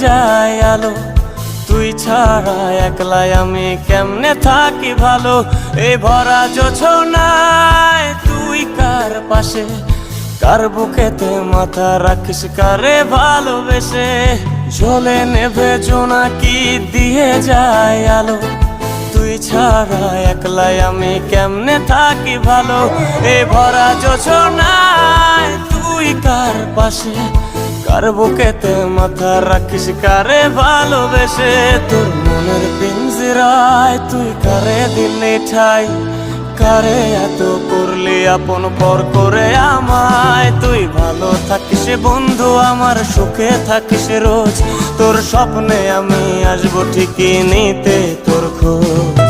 যায় আলো, তুই ছাড়া একলাই আমি কেমনে থাকি ভালো। এই ভরা জোছনায় তুই কার পাশে, কার বুকেতে মাথা রাখিস কারে ভালোবেসে। জ্বলে নেভে জোনাকি দিয়ে যায় আলো, তুই ছাড়া একলাই আমি কেমনে থাকি ভালো। এই ভরা জোছনায় তুই কার পাশে, কার বুকেতে মাথা রাখিস কারে ভালোবেসে। তোর মনের পিঞ্জরায় তুই কারে দিলি ঠাই, কারে এত করলি আপন পর করে আমায়। তুই ভালো থাকিস বন্ধু আমার, সুখে থাকিস রোজ, তোর স্বপ্নে আমি আসবো ঠিকই নিতে তোর খোঁজ।